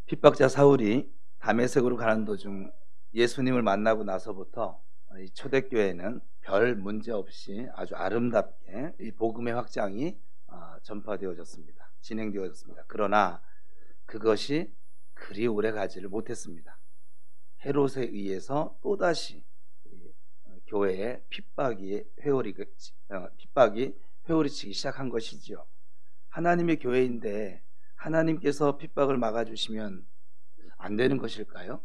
핍박자 사울이 다메섹으로 가는 도중 예수님을 만나고 나서부터 이 초대교회는 별 문제 없이 아주 아름답게 이 복음의 확장이 전파되어졌습니다. 진행되어졌습니다. 그러나 그것이 그리 오래 가지를 못했습니다. 헤롯에 의해서 또다시 교회에 핍박이 회오리치기 시작한 것이지요. 하나님의 교회인데 하나님께서 핍박을 막아주시면 안 되는 것일까요?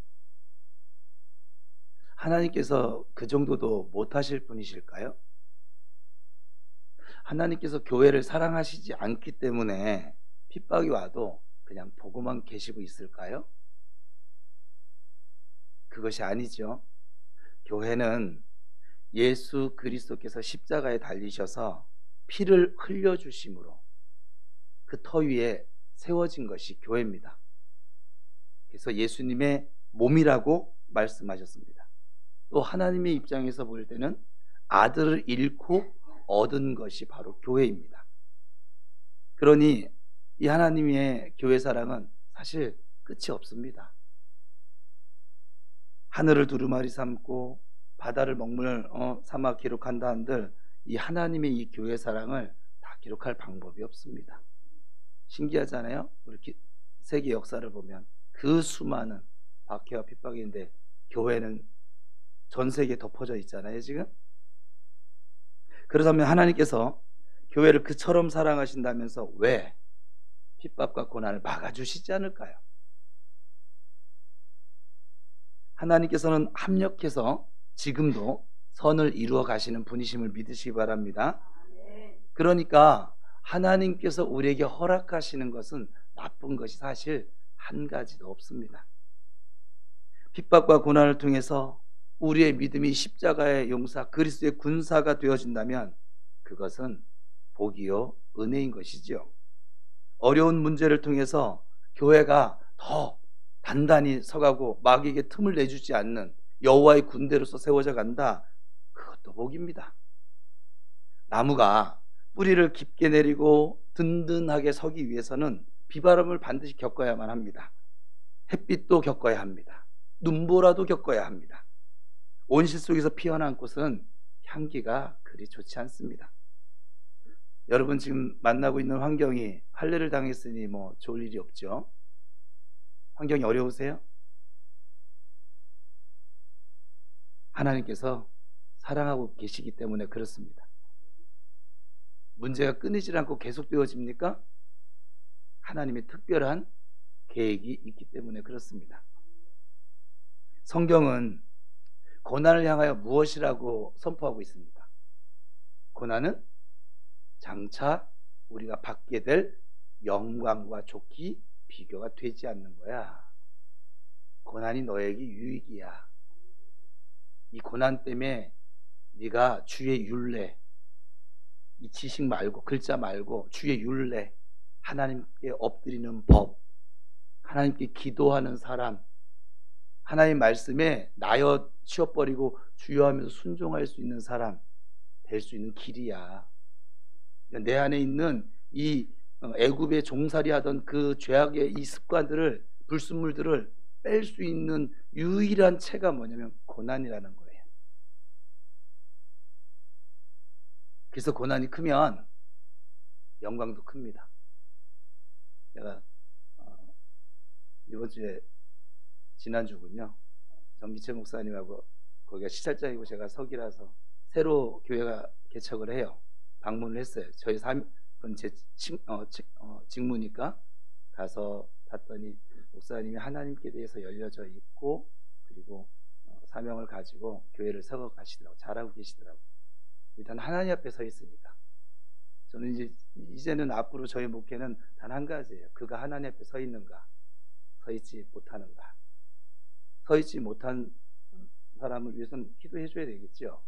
하나님께서 그 정도도 못하실 분이실까요? 하나님께서 교회를 사랑하시지 않기 때문에 핍박이 와도 그냥 보고만 계시고 있을까요? 그것이 아니죠. 교회는 예수 그리스도께서 십자가에 달리셔서 피를 흘려주심으로 그 터 위에 세워진 것이 교회입니다. 그래서 예수님의 몸이라고 말씀하셨습니다. 또 하나님의 입장에서 볼 때는 아들을 잃고 얻은 것이 바로 교회입니다. 그러니 이 하나님의 교회 사랑은 사실 끝이 없습니다. 하늘을 두루마리 삼고 바다를 먹물 삼아 기록한다 한들 이 하나님의 이 교회 사랑을 다 기록할 방법이 없습니다. 신기하잖아요. 우리 세계 역사를 보면 그 수많은 박해와 핍박인데 교회는 전 세계에 덮어져 있잖아요 지금. 그렇다면 하나님께서 교회를 그처럼 사랑하신다면서 왜 핍박과 고난을 막아주시지 않을까요? 하나님께서는 합력해서 지금도 선을 이루어 가시는 분이심을 믿으시기 바랍니다. 그러니까 하나님께서 우리에게 허락하시는 것은 나쁜 것이 사실 한 가지도 없습니다. 핍박과 고난을 통해서 우리의 믿음이 십자가의 용사 그리스도의 군사가 되어진다면 그것은 복이요 은혜인 것이지요. 어려운 문제를 통해서 교회가 더 단단히 서가고 마귀에게 틈을 내주지 않는 여호와의 군대로서 세워져 간다. 그것도 복입니다. 나무가 뿌리를 깊게 내리고 든든하게 서기 위해서는 비바람을 반드시 겪어야만 합니다. 햇빛도 겪어야 합니다. 눈보라도 겪어야 합니다. 온실 속에서 피어난 꽃은 향기가 그리 좋지 않습니다. 여러분 지금 만나고 있는 환경이 할례를 당했으니 뭐 좋을 일이 없죠. 환경이 어려우세요? 하나님께서 사랑하고 계시기 때문에 그렇습니다. 문제가 끊이질 않고 계속되어집니까? 하나님의 특별한 계획이 있기 때문에 그렇습니다. 성경은 고난을 향하여 무엇이라고 선포하고 있습니까? 고난은 장차 우리가 받게 될 영광과 좋기 비교가 되지 않는 거야. 고난이 너에게 유익이야. 이 고난 때문에 네가 주의 율례, 이 지식 말고 글자 말고 주의 율례, 하나님께 엎드리는 법, 하나님께 기도하는 사람, 하나님 말씀에 나여 치워버리고 주여 하면서 순종할 수 있는 사람 될 수 있는 길이야. 내 안에 있는 이 애굽에 종살이 하던 그 죄악의 이 습관들을, 불순물들을 뺄 수 있는 유일한 채가 뭐냐면 고난이라는 거예요. 그래서 고난이 크면 영광도 큽니다. 제가 이번 주에 지난주군요. 정기채 목사님하고 거기가 시찰장이고 제가 서기라서 새로 교회가 개척을 해요. 방문을 했어요. 저희 그건 제 직무니까 가서 봤더니 목사님이 하나님께 대해서 열려져 있고 그리고 사명을 가지고 교회를 세워가시더라고요. 잘하고 계시더라고요. 일단 하나님 앞에 서 있으니까 저는 이제는 앞으로 저희 목회는 단 한 가지예요. 그가 하나님 앞에 서 있는가, 서 있지 못하는가. 서 있지 못한 사람을 위해서는 기도해 줘야 되겠죠.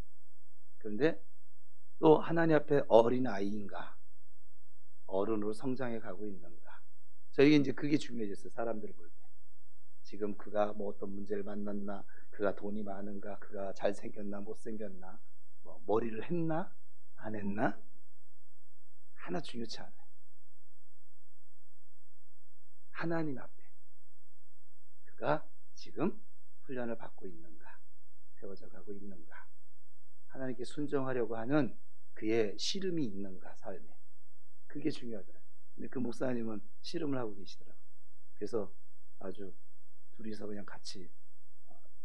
그런데 또 하나님 앞에 어린 아이인가, 어른으로 성장해 가고 있는가. 저에게 이제 그게 중요해졌어요. 사람들을 볼 때. 지금 그가 뭐 어떤 문제를 만났나, 그가 돈이 많은가, 그가 잘생겼나 못생겼나, 뭐 머리를 했나 안 했나, 하나 중요치 않아요. 하나님 앞에 그가 지금 훈련을 받고 있는가, 세워져 가고 있는가, 하나님께 순종하려고 하는 그의 씨름이 있는가, 삶에. 그게 중요하더라고요. 근데 그 목사님은 씨름을 하고 계시더라고요. 그래서 아주 둘이서 그냥 같이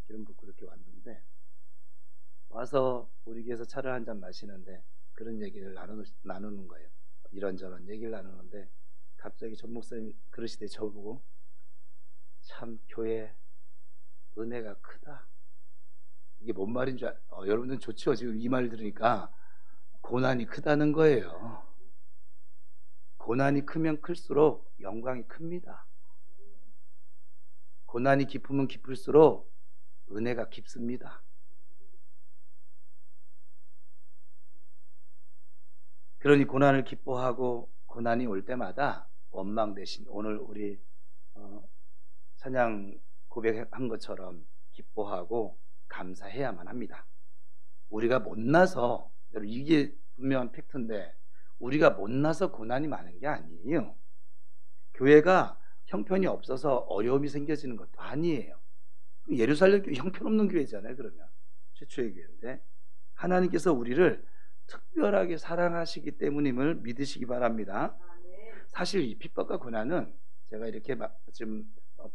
기름 붓고 이렇게 왔는데, 와서 우리 교회에서 차를 한 잔 마시는데 그런 얘기를 나누는 거예요. 이런저런 얘기를 나누는데 갑자기 전 목사님 그러시대, 저보고 참 교회 은혜가 크다. 이게 뭔 말인 줄 여러분들은 좋죠? 지금 이 말 들으니까 고난이 크다는 거예요. 고난이 크면 클수록 영광이 큽니다. 고난이 깊으면 깊을수록 은혜가 깊습니다. 그러니 고난을 기뻐하고 고난이 올 때마다 원망 대신 오늘 우리 찬양 고백한 것처럼 기뻐하고 감사해야만 합니다. 우리가 못나서, 여러분 이게 분명한 팩트인데, 우리가 못나서 고난이 많은 게 아니에요. 교회가 형편이 없어서 어려움이 생겨지는 것도 아니에요. 예루살렘 교회 형편없는 교회잖아요. 그러면 최초의 교회인데 하나님께서 우리를 특별하게 사랑하시기 때문임을 믿으시기 바랍니다. 사실 이 핍박과 고난은 제가 이렇게 지금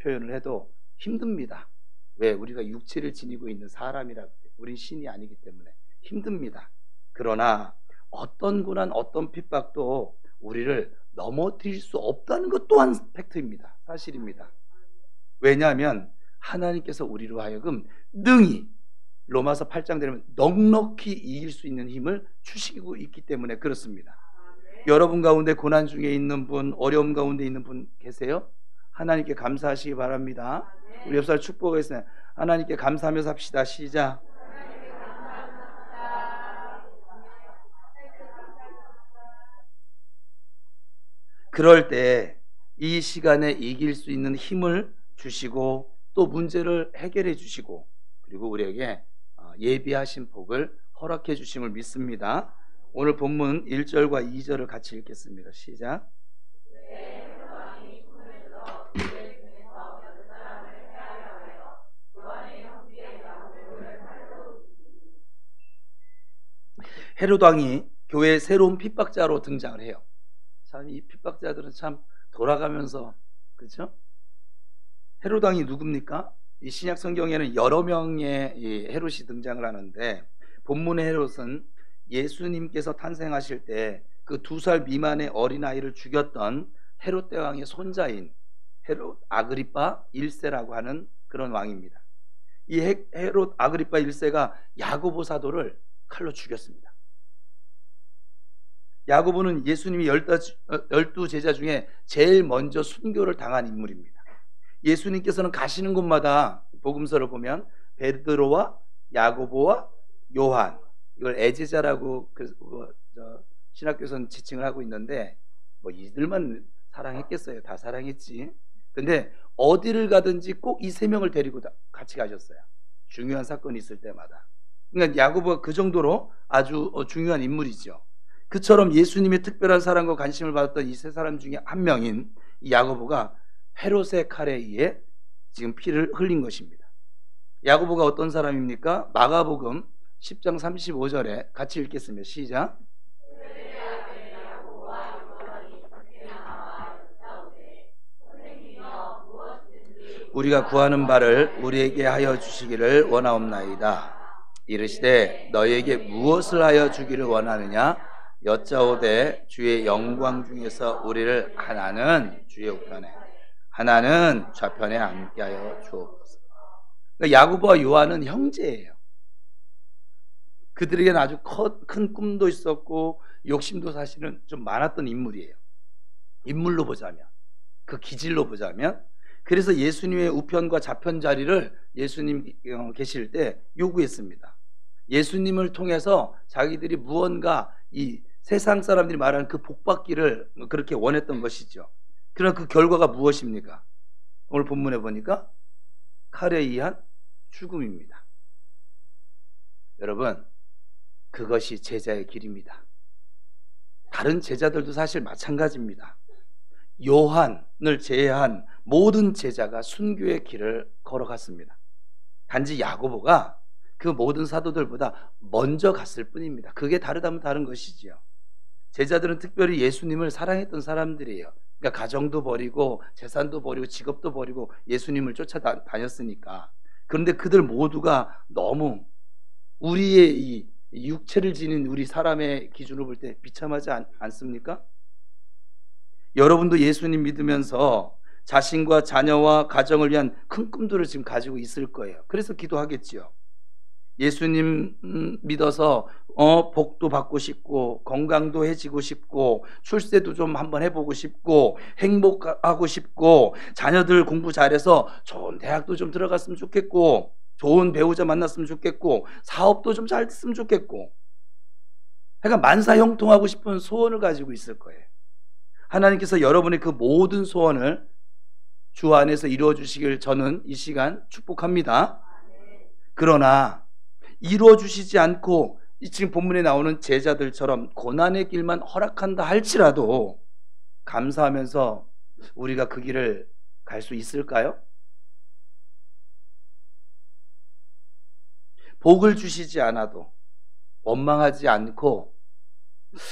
표현을 해도 힘듭니다. 왜? 우리가 육체를 지니고 있는 사람이라, 우린 신이 아니기 때문에 힘듭니다. 그러나 어떤 고난, 어떤 핍박도 우리를 넘어뜨릴 수 없다는 것 또한 팩트입니다. 사실입니다. 왜냐하면 하나님께서 우리로 하여금 능히, 로마서 8장 되면 넉넉히 이길 수 있는 힘을 주시고 있기 때문에 그렇습니다. 여러분 가운데 고난 중에 있는 분, 어려움 가운데 있는 분 계세요? 하나님께 감사하시기 바랍니다. 우리 옆 사람 축복하겠습니다. 하나님께 감사하면서 합시다. 시작. 그럴 때 이 시간에 이길 수 있는 힘을 주시고 또 문제를 해결해 주시고, 그리고 우리에게 예비하신 복을 허락해 주심을 믿습니다. 오늘 본문 1절과 2절을 같이 읽겠습니다. 시작. 헤롯 왕이 교회의 새로운 핍박자로 등장을 해요. 참 이 핍박자들은 참 돌아가면서, 그렇죠? 헤롯 왕이 누굽니까? 이 신약 성경에는 여러 명의 이 헤롯이 등장을 하는데, 본문의 헤롯은 예수님께서 탄생하실 때 그 2살 미만의 어린아이를 죽였던 헤롯 대왕의 손자인 헤롯 아그리파 1세라고 하는 그런 왕입니다. 이 헤롯 아그리파 1세가 야고보 사도를 칼로 죽였습니다. 야고보는 예수님이 12 제자 중에 제일 먼저 순교를 당한 인물입니다. 예수님께서는 가시는 곳마다 복음서를 보면 베드로와 야고보와 요한, 이걸 애제자라고 신학교에서는 지칭을 하고 있는데, 뭐 이들만 사랑했겠어요? 다 사랑했지. 근데 어디를 가든지 꼭 이 3명을 데리고 같이 가셨어요. 중요한 사건이 있을 때마다. 그러니까 야고보가 그 정도로 아주 중요한 인물이죠. 그처럼 예수님의 특별한 사랑과 관심을 받았던 이 3사람 중에 한 명인 이 야고보가 헤롯의 칼에 의해 지금 피를 흘린 것입니다. 야고보가 어떤 사람입니까? 마가복음 10장 35절에 같이 읽겠습니다. 시작. 우리가 구하는 바를 우리에게 하여 주시기를 원하옵나이다. 이르시되 너희에게 무엇을 하여 주기를 원하느냐 여짜오되 주의 영광 중에서 우리를 하나는 주의 우편에 하나는 좌편에 앉게 하여 주옵소서. 그러니까 야고보와 요한은 형제예요. 그들에게는 아주 큰 꿈도 있었고 욕심도 사실은 좀 많았던 인물이에요. 인물로 보자면, 그 기질로 보자면. 그래서 예수님의 우편과 좌편 자리를 예수님 계실 때 요구했습니다. 예수님을 통해서 자기들이 무언가 이 세상 사람들이 말하는 그 복받기를 그렇게 원했던 것이죠. 그러나 그 결과가 무엇입니까? 오늘 본문에 보니까 칼에 의한 죽음입니다. 여러분, 그것이 제자의 길입니다. 다른 제자들도 사실 마찬가지입니다. 요한을 제외한 모든 제자가 순교의 길을 걸어갔습니다. 단지 야고보가 그 모든 사도들보다 먼저 갔을 뿐입니다. 그게 다르다면 다른 것이지요. 제자들은 특별히 예수님을 사랑했던 사람들이에요. 그러니까 가정도 버리고 재산도 버리고 직업도 버리고 예수님을 쫓아다녔으니까. 그런데 그들 모두가 너무 우리의 이 육체를 지닌 우리 사람의 기준으로 볼 때 비참하지 않습니까? 여러분도 예수님 믿으면서 자신과 자녀와 가정을 위한 큰 꿈들을 지금 가지고 있을 거예요. 그래서 기도하겠지요. 예수님 믿어서 복도 받고 싶고 건강도 해지고 싶고 출세도 좀 한번 해보고 싶고 행복하고 싶고 자녀들 공부 잘해서 좋은 대학도 좀 들어갔으면 좋겠고 좋은 배우자 만났으면 좋겠고 사업도 좀 잘 됐으면 좋겠고, 그러니까 만사형통하고 싶은 소원을 가지고 있을 거예요. 하나님께서 여러분의 그 모든 소원을 주 안에서 이루어 주시길 저는 이 시간 축복합니다. 그러나 이루어 주시지 않고 지금 본문에 나오는 제자들처럼 고난의 길만 허락한다 할지라도 감사하면서 우리가 그 길을 갈 수 있을까요? 복을 주시지 않아도 원망하지 않고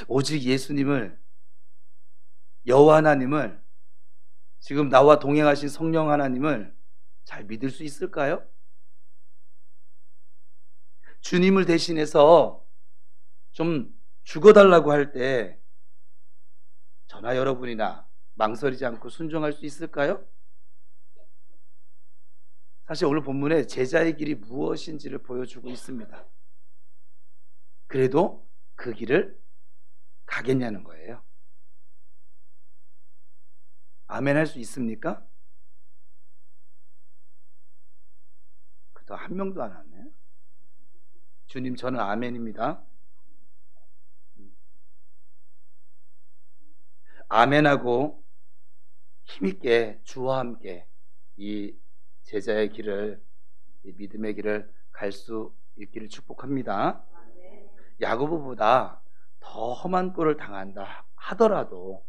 오직 예수님을, 여호와 하나님을, 지금 나와 동행하신 성령 하나님을 잘 믿을 수 있을까요? 주님을 대신해서 좀 죽어달라고 할 때 저나 여러분이나 망설이지 않고 순종할 수 있을까요? 사실 오늘 본문에 제자의 길이 무엇인지를 보여주고 있습니다. 그래도 그 길을 가겠냐는 거예요. 아멘 할 수 있습니까? 그래도 한 명도 안 하네. 주님, 저는 아멘입니다. 아멘하고 힘있게 주와 함께 이 제자의 길을, 이 믿음의 길을 갈 수 있기를 축복합니다. 야고보보다 더 험한 꼴을 당한다 하더라도,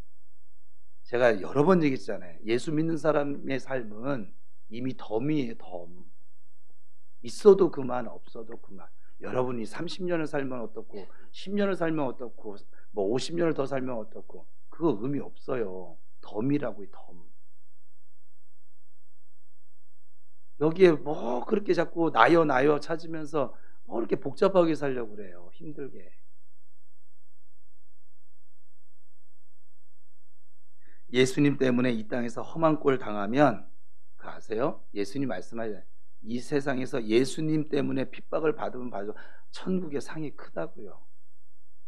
제가 여러 번 얘기했잖아요. 예수 믿는 사람의 삶은 이미 덤이에요. 덤. 있어도 그만, 없어도 그만. 여러분이 30년을 살면 어떻고 10년을 살면 어떻고 뭐 50년을 더 살면 어떻고 그거 의미 없어요. 덤이라고요. 덤. 여기에 뭐 그렇게 자꾸 나요 찾으면서 뭐 이렇게 복잡하게 살려고 그래요. 힘들게. 예수님 때문에 이 땅에서 험한 꼴 당하면 그 아세요? 예수님 말씀하잖아요. 이 세상에서 예수님 때문에 핍박을 받으면 받아도 천국의 상이 크다고요.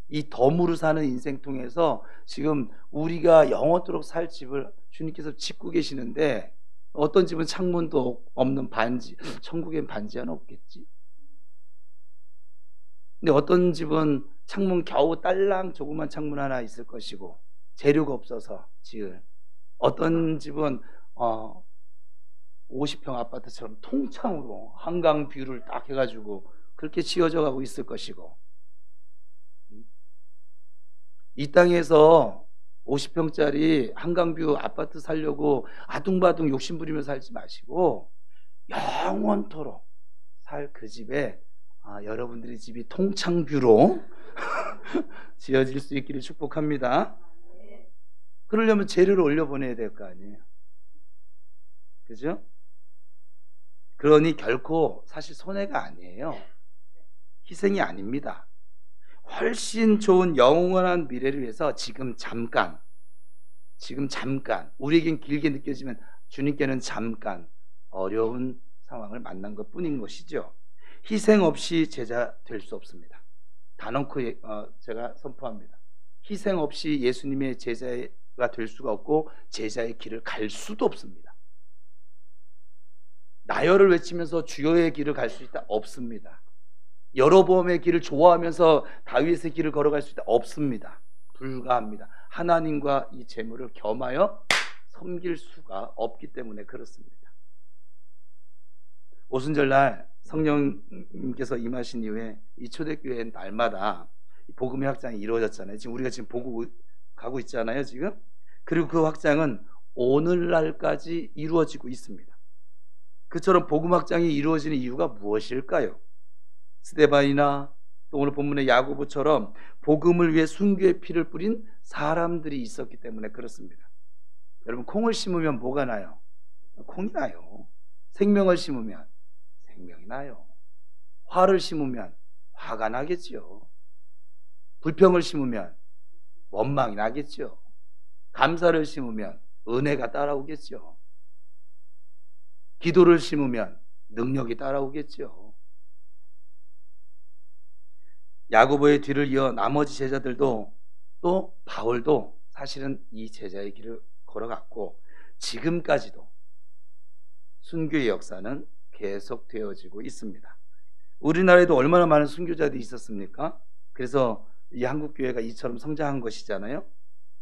이 덤으로 사는 인생 통해서 지금 우리가 영원토록 살 집을 주님께서 짓고 계시는데, 어떤 집은 창문도 없는 반지, 천국엔 반지 하나 없겠지. 근데 어떤 집은 창문 겨우 딸랑 조그만 창문 하나 있을 것이고 재료가 없어서 지을, 어떤 집은 50평 아파트처럼 통창으로 한강 뷰를 딱 해가지고 그렇게 지어져 가고 있을 것이고, 이 땅에서 50평짜리 한강뷰 아파트 살려고 아둥바둥 욕심부리며 살지 마시고 영원토록 살 그 집에 여러분들의 집이 통창뷰로 지어질 수 있기를 축복합니다. 그러려면 재료를 올려보내야 될 거 아니에요. 그죠? 그러니 결코 사실 손해가 아니에요. 희생이 아닙니다. 훨씬 좋은 영원한 미래를 위해서 지금 잠깐 우리에겐 길게 느껴지면 주님께는 잠깐 어려운 상황을 만난 것 뿐인 것이죠. 희생 없이 제자 될 수 없습니다. 단언코 제가 선포합니다. 희생 없이 예수님의 제자가 될 수가 없고 제자의 길을 갈 수도 없습니다. 나열을 외치면서 주여의 길을 갈 수 있다? 없습니다. 여로보암의 길을 좋아하면서 다윗의 길을 걸어갈 수 있다? 없습니다. 불가합니다. 하나님과 이 재물을 겸하여 섬길 수가 없기 때문에 그렇습니다. 오순절날 성령님께서 임하신 이후에 이 초대교회 날마다 복음의 확장이 이루어졌잖아요. 지금 우리가 지금 보고 가고 있잖아요. 지금 그리고 그 확장은 오늘날까지 이루어지고 있습니다. 그처럼 복음 확장이 이루어지는 이유가 무엇일까요? 스데반이나 또 오늘 본문의 야고보처럼 복음을 위해 순교의 피를 뿌린 사람들이 있었기 때문에 그렇습니다. 여러분, 콩을 심으면 뭐가 나요? 콩이 나요. 생명을 심으면 생명이 나요. 화를 심으면 화가 나겠죠. 불평을 심으면 원망이 나겠죠. 감사를 심으면 은혜가 따라오겠죠. 기도를 심으면 능력이 따라오겠죠. 야고보의 뒤를 이어 나머지 제자들도 또 바울도 사실은 이 제자의 길을 걸어갔고 지금까지도 순교의 역사는 계속되어지고 있습니다. 우리나라에도 얼마나 많은 순교자들이 있었습니까? 그래서 이 한국교회가 이처럼 성장한 것이잖아요.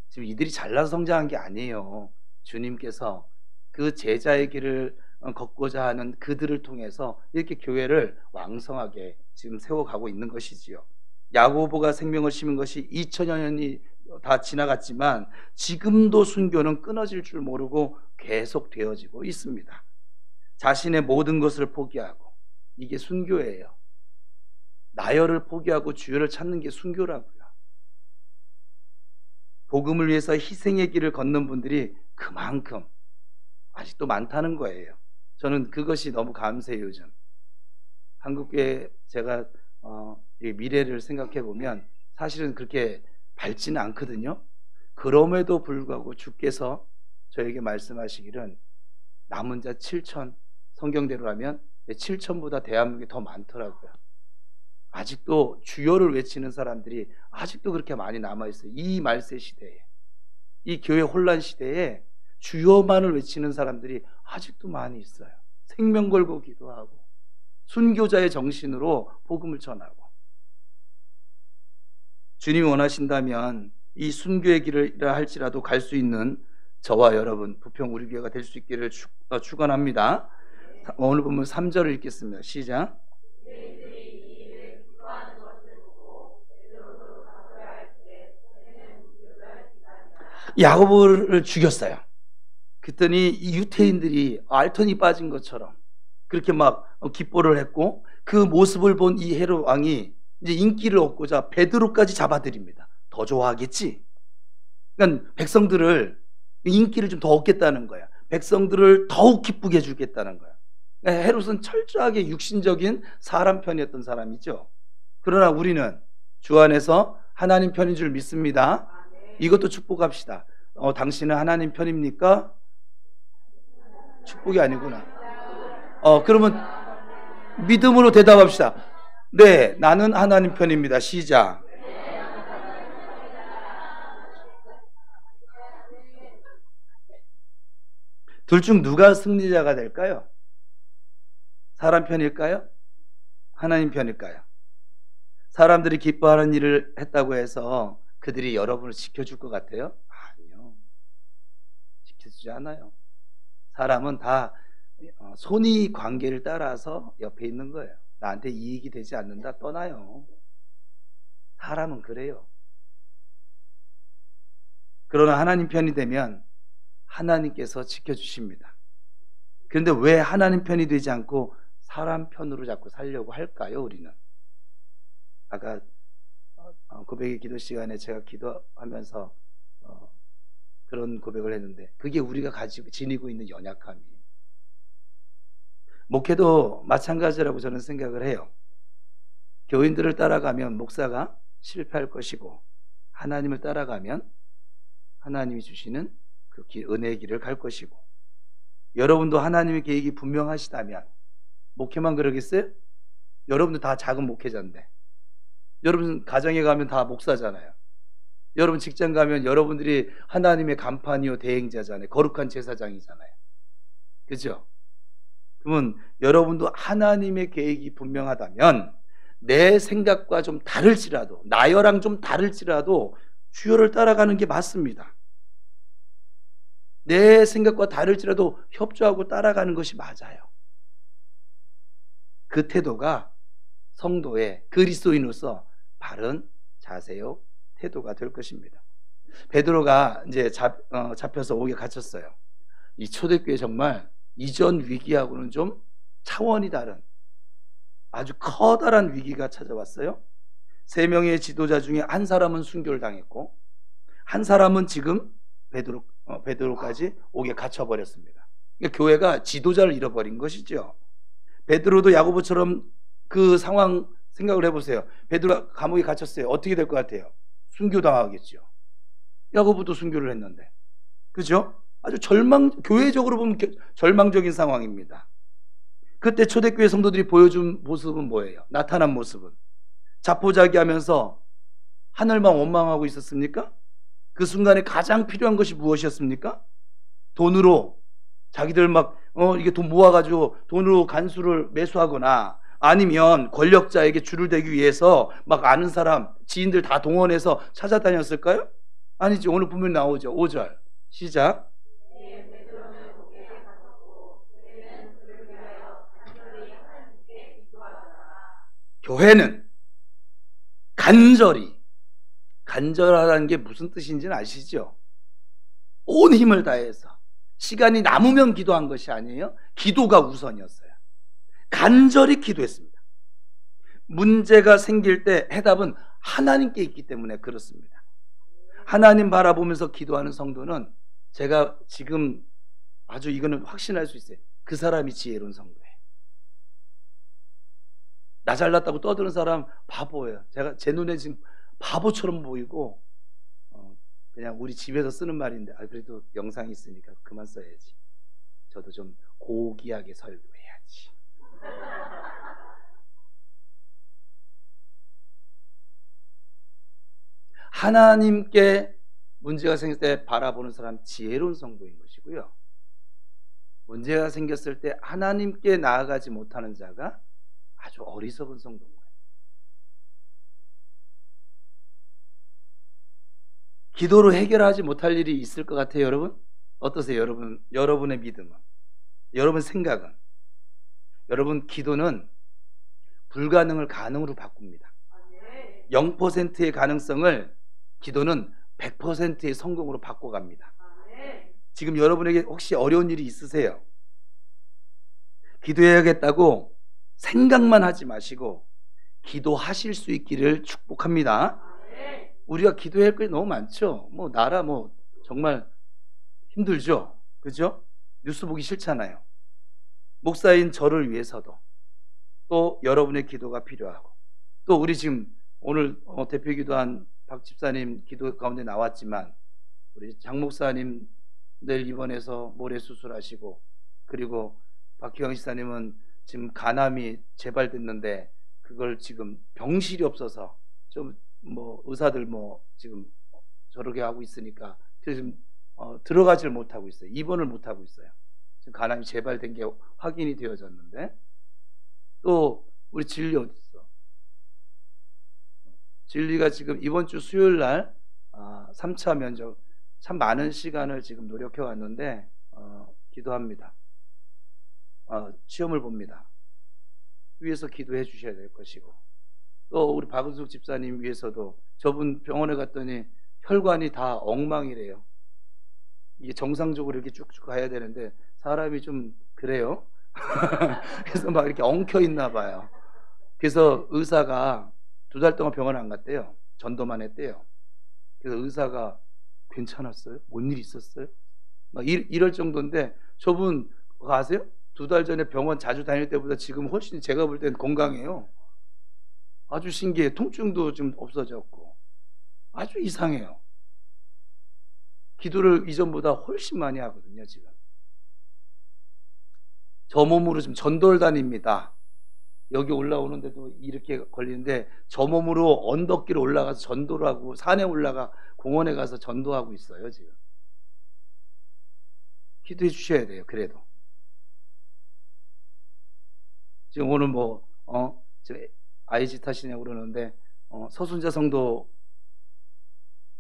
지금 이들이 잘나서 성장한 게 아니에요. 주님께서 그 제자의 길을 걷고자 하는 그들을 통해서 이렇게 교회를 왕성하게 지금 세워가고 있는 것이지요. 야고보가 생명을 심은 것이 2000여 년이 다 지나갔지만 지금도 순교는 끊어질 줄 모르고 계속 되어지고 있습니다. 자신의 모든 것을 포기하고, 이게 순교예요. 나열을 포기하고 주여를 찾는 게 순교라고요. 복음을 위해서 희생의 길을 걷는 분들이 그만큼 아직도 많다는 거예요. 저는 그것이 너무 감사해요. 요즘 한국교회 제가 미래를 생각해 보면 사실은 그렇게 밝지는 않거든요. 그럼에도 불구하고 주께서 저에게 말씀하시기를 남은 자 7천, 성경대로라면 7천보다 대한민국이 더 많더라고요. 아직도 주여를 외치는 사람들이 아직도 그렇게 많이 남아있어요. 이 말세 시대에, 이 교회 혼란 시대에 주여만을 외치는 사람들이 아직도 많이 있어요. 생명 걸고 기도하고 순교자의 정신으로 복음을 전하고. 주님이 원하신다면 이 순교의 길이라 할지라도 갈 수 있는 저와 여러분, 부평 우리 교회가 될 수 있기를 축원합니다. 오늘 보면 3절을 읽겠습니다. 시작. 야고보를 죽였어요. 그랬더니 이 유태인들이 알턴이 빠진 것처럼 그렇게 막 기뻐를 했고, 그 모습을 본 이 헤롯 왕이 이제 인기를 얻고자 베드로까지 잡아들입니다. 더 좋아하겠지. 그러니까 백성들을, 인기를 좀 더 얻겠다는 거야. 백성들을 더욱 기쁘게 해주겠다는 거야. 헤롯은 철저하게 육신적인 사람 편이었던 사람이죠. 그러나 우리는 주 안에서 하나님 편인 줄 믿습니다. 이것도 축복합시다. 당신은 하나님 편입니까? 축복이 아니구나. 그러면 믿음으로 대답합시다. 네, 나는 하나님 편입니다. 시작. 둘 중 누가 승리자가 될까요? 사람 편일까요? 하나님 편일까요? 사람들이 기뻐하는 일을 했다고 해서 그들이 여러분을 지켜줄 것 같아요? 아니요. 지켜주지 않아요. 사람은 다 손의 관계를 따라서 옆에 있는 거예요. 나한테 이익이 되지 않는다, 떠나요. 사람은 그래요. 그러나 하나님 편이 되면 하나님께서 지켜주십니다. 그런데 왜 하나님 편이 되지 않고 사람 편으로 자꾸 살려고 할까요? 우리는 아까 고백의 기도 시간에 제가 기도하면서 그런 고백을 했는데, 그게 우리가 가지고 지니고 있는 연약함이에요. 목회도 마찬가지라고 저는 생각을 해요. 교인들을 따라가면 목사가 실패할 것이고, 하나님을 따라가면 하나님이 주시는 그 은혜의 길을 갈 것이고, 여러분도 하나님의 계획이 분명하시다면, 목회만 그러겠어요? 여러분도 다 작은 목회자인데, 여러분 가정에 가면 다 목사잖아요. 여러분 직장 가면 여러분들이 하나님의 간판이요 대행자잖아요. 거룩한 제사장이잖아요. 그죠? 그러면 여러분도 하나님의 계획이 분명하다면 내 생각과 좀 다를지라도, 나여랑 좀 다를지라도 주여를 따라가는 게 맞습니다. 내 생각과 다를지라도 협조하고 따라가는 것이 맞아요. 그 태도가 성도의 그리스도인으로서 바른 자세요 태도가 될 것입니다. 베드로가 이제 잡혀서 옥에 갇혔어요. 이 초대교회 정말 이전 위기하고는 좀 차원이 다른 아주 커다란 위기가 찾아왔어요. 3명의 지도자 중에 한 사람은 순교를 당했고 한 사람은 지금 베드로까지 옥에 갇혀버렸습니다. 그러니까 교회가 지도자를 잃어버린 것이죠. 베드로도 야고보처럼 그 상황 생각을 해보세요. 베드로가 감옥에 갇혔어요. 어떻게 될 것 같아요? 순교당하겠죠. 야고보도 순교를 했는데, 그죠? 아주 교회적으로 보면 절망적인 상황입니다. 그때 초대교회 성도들이 보여준 모습은 뭐예요? 나타난 모습은 자포자기하면서 하늘만 원망하고 있었습니까? 그 순간에 가장 필요한 것이 무엇이었습니까? 돈으로 자기들 이게 돈 모아가지고 돈으로 간수를 매수하거나 아니면 권력자에게 줄을 대기 위해서 아는 사람, 지인들 다 동원해서 찾아다녔을까요? 아니지. 오늘 분명히 나오죠. 5절 시작. 교회는 간절하다는 게 무슨 뜻인지는 아시죠? 온 힘을 다해서 시간이 남으면 기도한 것이 아니에요. 기도가 우선이었어요. 간절히 기도했습니다. 문제가 생길 때 해답은 하나님께 있기 때문에 그렇습니다. 하나님 바라보면서 기도하는 성도는 제가 지금 아주 이거는 확신할 수 있어요. 그 사람이 지혜로운 성도예요. 나 잘났다고 떠드는 사람 바보예요. 제 눈에 지금 바보처럼 보이고 그냥 우리 집에서 쓰는 말인데 그래도 영상이 있으니까 그만 써야지. 저도 좀 고귀하게 설교해야지. 하나님께 문제가 생길 때 바라보는 사람 지혜로운 성도인 것이고요. 문제가 생겼을 때 하나님께 나아가지 못하는 자가 아주 어리석은 성도인 거예요. 기도로 해결하지 못할 일이 있을 것 같아요, 여러분? 어떠세요, 여러분? 여러분의 믿음은? 여러분 생각은? 여러분, 기도는 불가능을 가능으로 바꿉니다. 0%의 가능성을 기도는 100%의 성공으로 바꿔갑니다. 지금 여러분에게 혹시 어려운 일이 있으세요? 기도해야겠다고 생각만 하지 마시고 기도하실 수 있기를 축복합니다. 우리가 기도해야 할 게 너무 많죠. 나라 정말 힘들죠. 그죠? 뉴스 보기 싫잖아요. 목사인 저를 위해서도 또 여러분의 기도가 필요하고 또 우리 지금 오늘 대표 기도한 박 집사님 기도 가운데 나왔지만 우리 장 목사님 내일 입원해서 모래 수술하시고 그리고 박희영 집사님은 지금 간암이 재발됐는데 그걸 지금 병실이 없어서 좀 의사들 지금 저렇게 하고 있으니까 지금 들어가지를 못하고 있어요. 입원을 못하고 있어요. 지금 간암이 재발된 게 확인이 되어졌는데 또 우리 진리 어디 있어? 진리가 지금 이번 주 수요일 날 3차 면접 참 많은 시간을 지금 노력해 왔는데 기도합니다. 시험을 봅니다. 위해서 기도해 주셔야 될 것이고 또 우리 박은숙 집사님 위해서도 저분 병원에 갔더니 혈관이 다 엉망이래요. 이게 정상적으로 이렇게 쭉쭉 가야 되는데 사람이 좀 그래요. 그래서 이렇게 엉켜 있나 봐요. 그래서 의사가 2달 동안 병원 안 갔대요. 전도만 했대요. 그래서 의사가 괜찮았어요? 뭔 일 있었어요? 이럴 정도인데 저분 아세요? 2달 전에 병원 자주 다닐 때보다 지금 훨씬 제가 볼 땐 건강해요. 아주 신기해. 통증도 좀 없어졌고 아주 이상해요. 기도를 이전보다 훨씬 많이 하거든요. 지금 저 몸으로 지금 전도를 다닙니다. 여기 올라오는데도 이렇게 걸리는데 저 몸으로 언덕길 올라가서 전도를 하고 산에 올라가 공원에 가서 전도하고 있어요. 지금 기도해 주셔야 돼요. 그래도 지금 오늘 지금 아이짓 하시냐고 그러는데 서순자 성도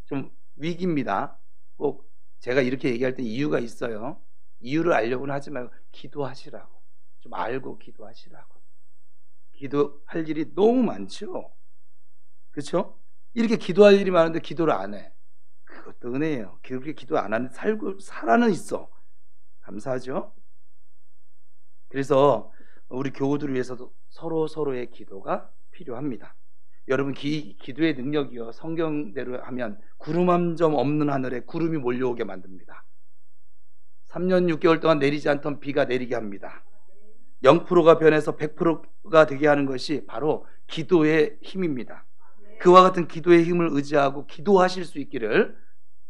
좀 위기입니다. 꼭 제가 이렇게 얘기할 때 이유가 있어요. 이유를 알려고는 하지 말고 기도하시라고 좀 알고 기도하시라고. 기도할 일이 너무 많죠. 그렇죠? 이렇게 기도할 일이 많은데 기도를 안 해. 그것도 은혜예요. 그렇게 기도 안 하는 살아는 있어. 감사하죠? 그래서 우리 교우들을 위해서도 서로의 기도가 필요합니다. 여러분, 기도의 능력이요, 성경대로 하면 구름 한 점 없는 하늘에 구름이 몰려오게 만듭니다. 3년 6개월 동안 내리지 않던 비가 내리게 합니다. 0%가 변해서 100%가 되게 하는 것이 바로 기도의 힘입니다. 그와 같은 기도의 힘을 의지하고 기도하실 수 있기를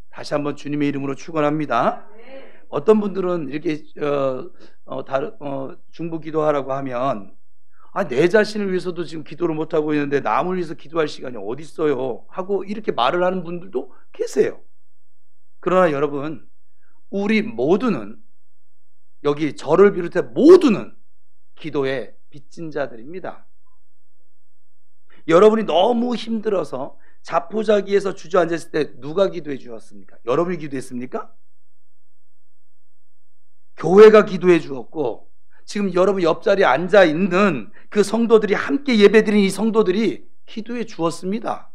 다시 한번 주님의 이름으로 축원합니다. 어떤 분들은 이렇게 중보 기도하라고 하면 내 자신을 위해서도 지금 기도를 못하고 있는데 남을 위해서 기도할 시간이 어디 있어요 하고 이렇게 말을 하는 분들도 계세요. 그러나 여러분, 우리 모두는, 여기 저를 비롯해 모두는 기도의 빚진 자들입니다. 여러분이 너무 힘들어서 자포자기에서 주저앉았을 때 누가 기도해 주었습니까? 여러분이 기도했습니까? 교회가 기도해 주었고, 지금 여러분 옆자리에 앉아 있는 그 성도들이, 함께 예배드린 이 성도들이 기도해 주었습니다.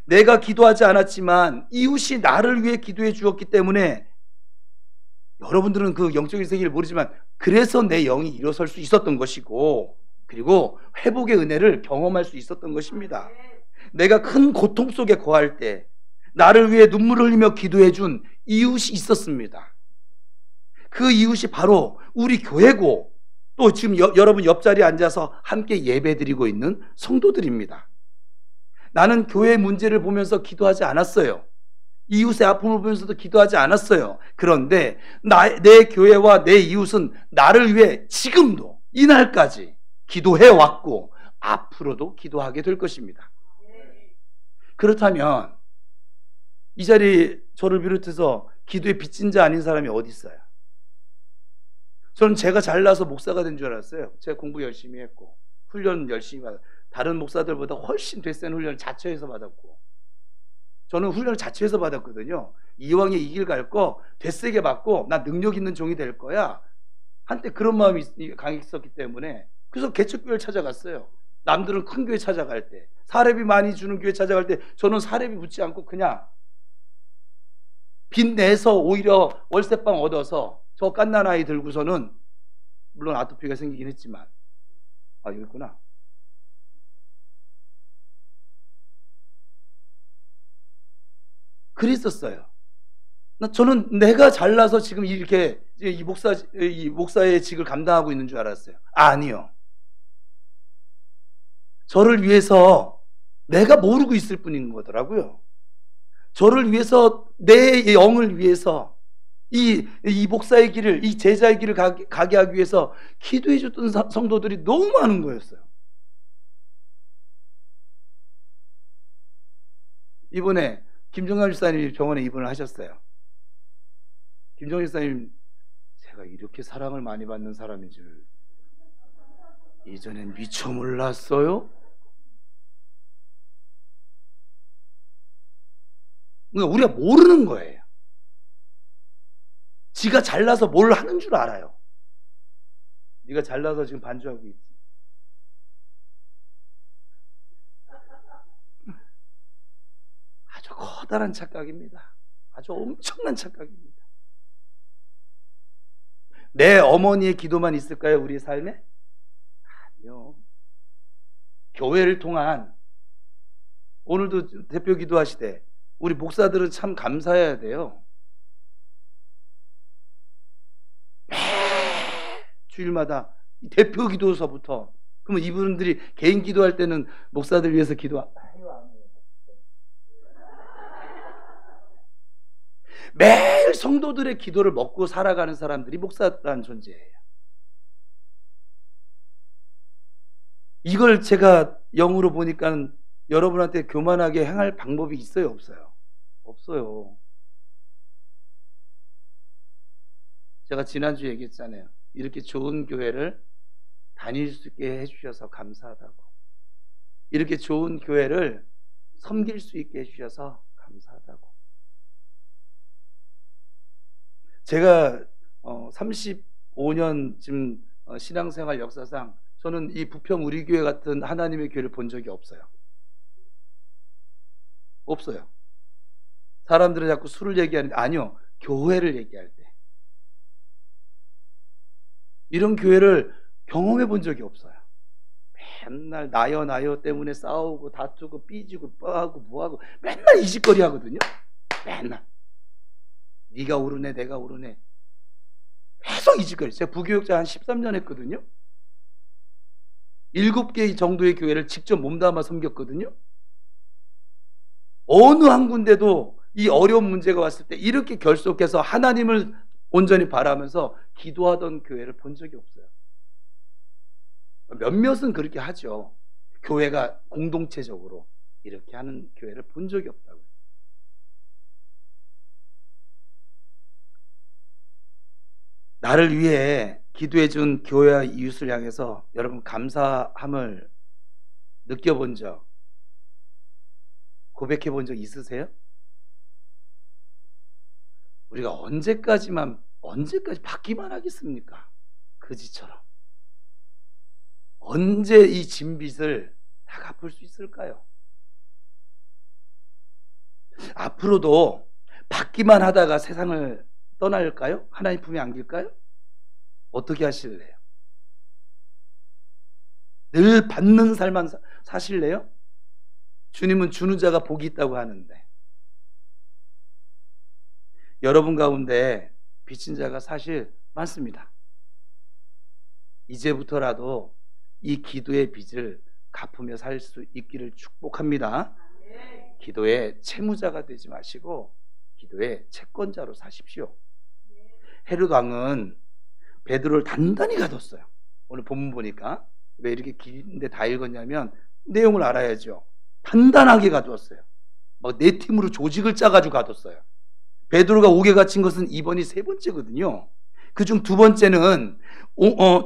내가 기도하지 않았지만 이웃이 나를 위해 기도해 주었기 때문에, 여러분들은 그 영적인 세계를 모르지만 그래서 내 영이 일어설 수 있었던 것이고, 그리고 회복의 은혜를 경험할 수 있었던 것입니다. 내가 큰 고통 속에 거할 때 나를 위해 눈물을 흘리며 기도해 준 이웃이 있었습니다. 그 이웃이 바로 우리 교회고, 또 지금 여러분 옆자리에 앉아서 함께 예배드리고 있는 성도들입니다. 나는 교회의 문제를 보면서 기도하지 않았어요. 이웃의 아픔을 보면서도 기도하지 않았어요. 그런데 내 교회와 내 이웃은 나를 위해 지금도 이날까지 기도해 왔고 앞으로도 기도하게 될 것입니다. 그렇다면 이 자리에 저를 비롯해서 기도에 빚진 자 아닌 사람이 어디 있어요? 저는 제가 잘나서 목사가 된 줄 알았어요. 제가 공부 열심히 했고 훈련 열심히 받았고, 다른 목사들보다 훨씬 되센 훈련을 자처해서 받았고, 저는 훈련을 자처해서 받았거든요. 이왕에 이 길 갈 거 되세게 받고 나 능력 있는 종이 될 거야. 한때 그런 마음이 강했었기 때문에, 그래서 개척교회를 찾아갔어요. 남들은 큰 교회 찾아갈 때, 사례비 많이 주는 교회 찾아갈 때 저는 사례비 붙지 않고 그냥 빚 내서 오히려 월세방 얻어서 저 갓난 아이 들고서는, 물론 아토피가 생기긴 했지만, 여기 있구나. 그랬었어요. 저는 내가 잘나서 지금 이렇게 이 목사의 직을 감당하고 있는 줄 알았어요. 아니요. 저를 위해서 내가 모르고 있을 뿐인 거더라고요. 저를 위해서, 내 영을 위해서 이 목사의 길을, 이 제자의 길을 가게 하기 위해서 기도해 줬던 성도들이 너무 많은 거였어요. 이번에 김정남 집사님이 병원에 입원을 하셨어요. 김정남 집사님, 제가 이렇게 사랑을 많이 받는 사람인 줄 이전엔 미처 몰랐어요. 그러니까 우리가 모르는 거예요. 지가 잘나서 뭘 하는 줄 알아요. 네가 잘나서 지금 반주하고 있지. 아주 커다란 착각입니다. 아주 엄청난 착각입니다. 내 어머니의 기도만 있을까요, 우리의 삶에? 아니요. 교회를 통한, 오늘도 대표 기도하시되 우리 목사들은 참 감사해야 돼요. 주일마다 대표 기도서부터, 그러면 이분들이 개인 기도할 때는 목사들 위해서 매일 성도들의 기도를 먹고 살아가는 사람들이 목사라는 존재예요. 이걸 제가 영으로 보니까 여러분한테 교만하게 행할 방법이 있어요, 없어요? 없어요. 제가 지난주에 얘기했잖아요. 이렇게 좋은 교회를 다닐 수 있게 해주셔서 감사하다고. 이렇게 좋은 교회를 섬길 수 있게 해주셔서 감사하다고. 제가 35년 지금 신앙생활 역사상 저는 이 부평 우리 교회 같은 하나님의 교회를 본 적이 없어요. 없어요. 사람들은 자꾸 술을 얘기하는데 아니요. 교회를 얘기할 때. 이런 교회를 경험해 본 적이 없어요. 맨날 나요 때문에 싸우고 다투고 삐지고 뻐하고 뭐하고 맨날 이 짓거리 하거든요. 맨날. 네가 오르네 내가 오르네. 계속 이 짓거리. 제가 부교육자 한 13년 했거든요. 7개 정도의 교회를 직접 몸담아 섬겼거든요. 어느 한 군데도 이 어려운 문제가 왔을 때 이렇게 결속해서 하나님을 온전히 바라면서 기도하던 교회를 본 적이 없어요. 몇몇은 그렇게 하죠. 교회가 공동체적으로 이렇게 하는 교회를 본 적이 없다고요. 나를 위해 기도해 준 교회와 이웃을 향해서 여러분 감사함을 느껴본 적, 고백해 본 적 있으세요? 우리가 언제까지 받기만 하겠습니까? 그지처럼. 언제 이 진빚을 다 갚을 수 있을까요? 앞으로도 받기만 하다가 세상을 떠날까요? 하나님 품에 안길까요? 어떻게 하실래요? 늘 받는 삶만 사실래요? 주님은 주는 자가 복이 있다고 하는데 여러분 가운데 빚진 자가 사실 많습니다. 이제부터라도 이 기도의 빚을 갚으며 살 수 있기를 축복합니다. 기도의 채무자가 되지 마시고 기도의 채권자로 사십시오. 헤롯 왕은 베드로를 단단히 가뒀어요. 오늘 본문 보니까 왜 이렇게 긴데 다 읽었냐면 내용을 알아야죠. 단단하게 가두었어요. 막 네 팀으로 조직을 짜가지고 가뒀어요. 베드로가 옥에 갇힌 것은 이번이 3번째거든요. 그중 2번째는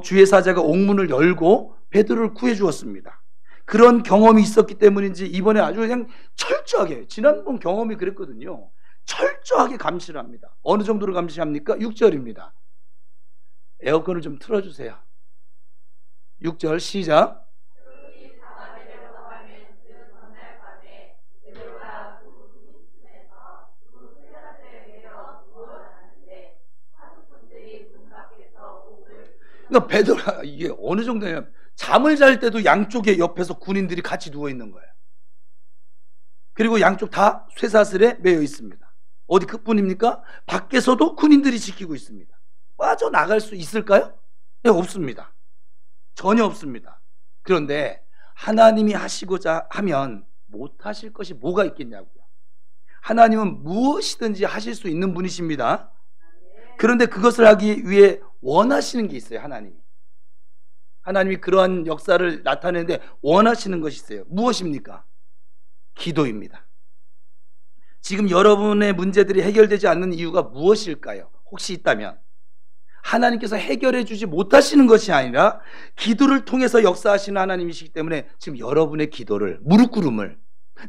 주의 사자가 옥문을 열고 베드로를 구해주었습니다. 그런 경험이 있었기 때문인지 이번에 아주 그냥 철저하게, 지난번 경험이 그랬거든요. 철저하게 감시를 합니다. 어느 정도로 감시합니까? 6절입니다. 에어컨을 좀 틀어주세요. 6절 시작. 그러니까 베드로가 이게 어느 정도냐면 잠을 잘 때도 양쪽에 옆에서 군인들이 같이 누워 있는 거예요. 그리고 양쪽 다 쇠사슬에 매여 있습니다. 어디 그뿐입니까? 밖에서도 군인들이 지키고 있습니다. 빠져나갈 수 있을까요? 네, 없습니다. 전혀 없습니다. 그런데 하나님이 하시고자 하면 못하실 것이 뭐가 있겠냐고요. 하나님은 무엇이든지 하실 수 있는 분이십니다. 그런데 그것을 하기 위해 원하시는 게 있어요. 하나님이 그러한 역사를 나타내는데 원하시는 것이 있어요. 무엇입니까? 기도입니다. 지금 여러분의 문제들이 해결되지 않는 이유가 무엇일까요? 혹시 있다면 하나님께서 해결해 주지 못하시는 것이 아니라 기도를 통해서 역사하시는 하나님이시기 때문에 지금 여러분의 기도를, 무릎 꿇음을,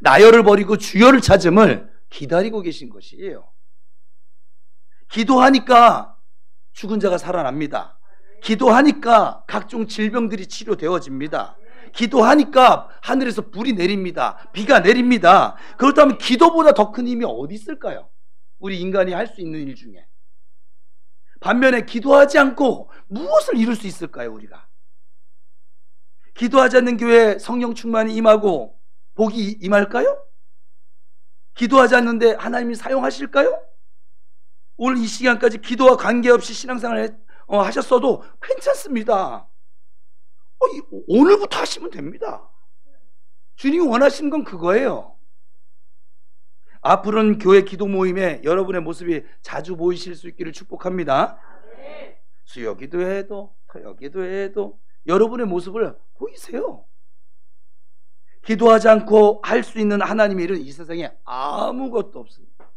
나열을 버리고 주여를 찾음을 기다리고 계신 것이에요. 기도하니까 죽은 자가 살아납니다. 기도하니까 각종 질병들이 치료되어집니다. 기도하니까 하늘에서 불이 내립니다. 비가 내립니다. 그렇다면 기도보다 더 큰 힘이 어디 있을까요? 우리 인간이 할 수 있는 일 중에. 반면에 기도하지 않고 무엇을 이룰 수 있을까요? 우리가 기도하지 않는 교회에 성령 충만이 임하고 복이 임할까요? 기도하지 않는데 하나님이 사용하실까요? 오늘 이 시간까지 기도와 관계없이 신앙생활을 하셨어도 괜찮습니다. 오늘부터 하시면 됩니다. 주님이 원하시는 건 그거예요. 앞으로는 교회 기도 모임에 여러분의 모습이 자주 보이실 수 있기를 축복합니다. 수요 기도회에도 토요 기도회에도 여러분의 모습을 보이세요. 기도하지 않고 할 수 있는 하나님의 일은 이 세상에 아무것도 없습니다.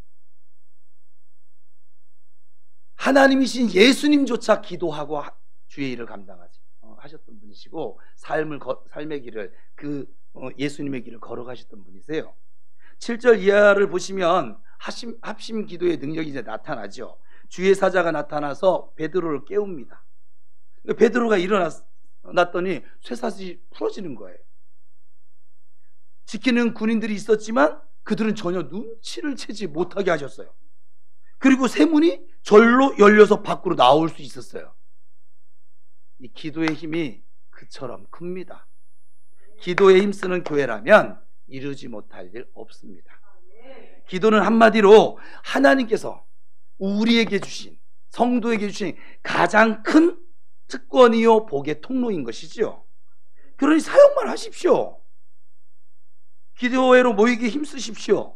하나님이신 예수님조차 기도하고 주의 일을 하셨던 분이시고 삶의 길을 예수님의 길을 걸어가셨던 분이세요. 7절 이하를 보시면 합심 기도의 능력이 이제 나타나죠. 주의 사자가 나타나서 베드로를 깨웁니다. 베드로가 일어났더니 쇠사슬이 풀어지는 거예요. 지키는 군인들이 있었지만 그들은 전혀 눈치를 채지 못하게 하셨어요. 그리고 세 문이 절로 열려서 밖으로 나올 수 있었어요. 이 기도의 힘이 그처럼 큽니다. 기도에 힘쓰는 교회라면 이루지 못할 일 없습니다. 기도는 한마디로 하나님께서 우리에게 주신, 성도에게 주신 가장 큰 특권이요 복의 통로인 것이지요. 그러니 사용만 하십시오. 기도회로 모이기 힘쓰십시오.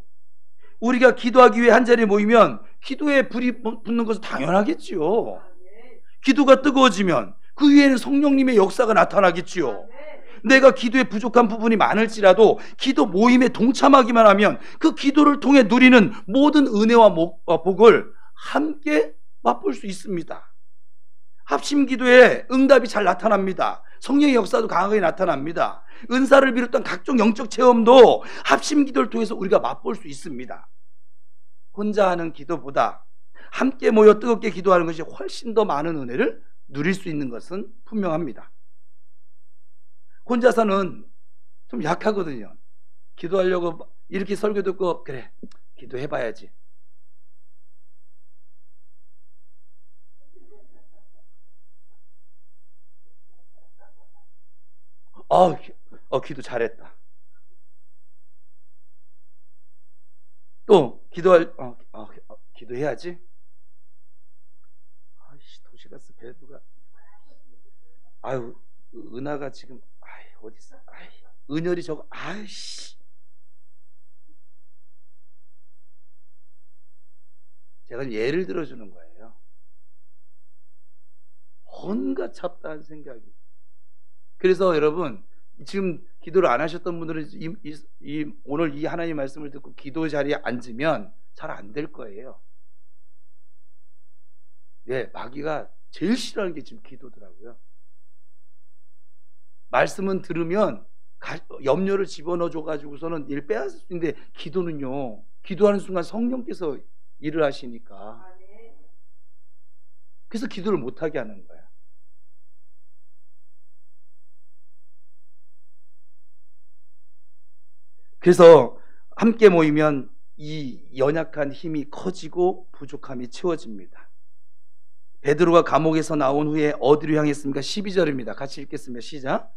우리가 기도하기 위해 한자리에 모이면 기도에 불이 붙는 것은 당연하겠지요. 기도가 뜨거워지면 그 위에는 성령님의 역사가 나타나겠지요. 내가 기도에 부족한 부분이 많을지라도 기도 모임에 동참하기만 하면 그 기도를 통해 누리는 모든 은혜와 복을 함께 맛볼 수 있습니다. 합심 기도에 응답이 잘 나타납니다. 성령의 역사도 강하게 나타납니다. 은사를 비롯한 각종 영적 체험도 합심 기도를 통해서 우리가 맛볼 수 있습니다. 혼자 하는 기도보다 함께 모여 뜨겁게 기도하는 것이 훨씬 더 많은 은혜를 누릴 수 있는 것은 분명합니다. 혼자서는 좀 약하거든요. 기도하려고 이렇게 설교 듣고 그래 기도해봐야지. 기도 잘했다. 또 기도해야지. 도시가스 배두가 은하가 지금 어디 있어? 은열이 저거 제가 예를 들어주는 거예요. 온갖 잡다한 생각이. 그래서 여러분 지금 기도를 안 하셨던 분들은 오늘 이 하나님 말씀을 듣고 기도 자리에 앉으면 잘 안 될 거예요. 마귀가 제일 싫어하는 게 지금 기도더라고요. 말씀은 들으면 염려를 집어넣어 줘가지고서는 일 빼앗을 수 있는데 기도는요, 기도하는 순간 성령께서 일을 하시니까 그래서 기도를 못하게 하는 거야. 그래서 함께 모이면 이 연약한 힘이 커지고 부족함이 채워집니다. 베드로가 감옥에서 나온 후에 어디로 향했습니까? 12절입니다. 같이 읽겠습니다. 시작.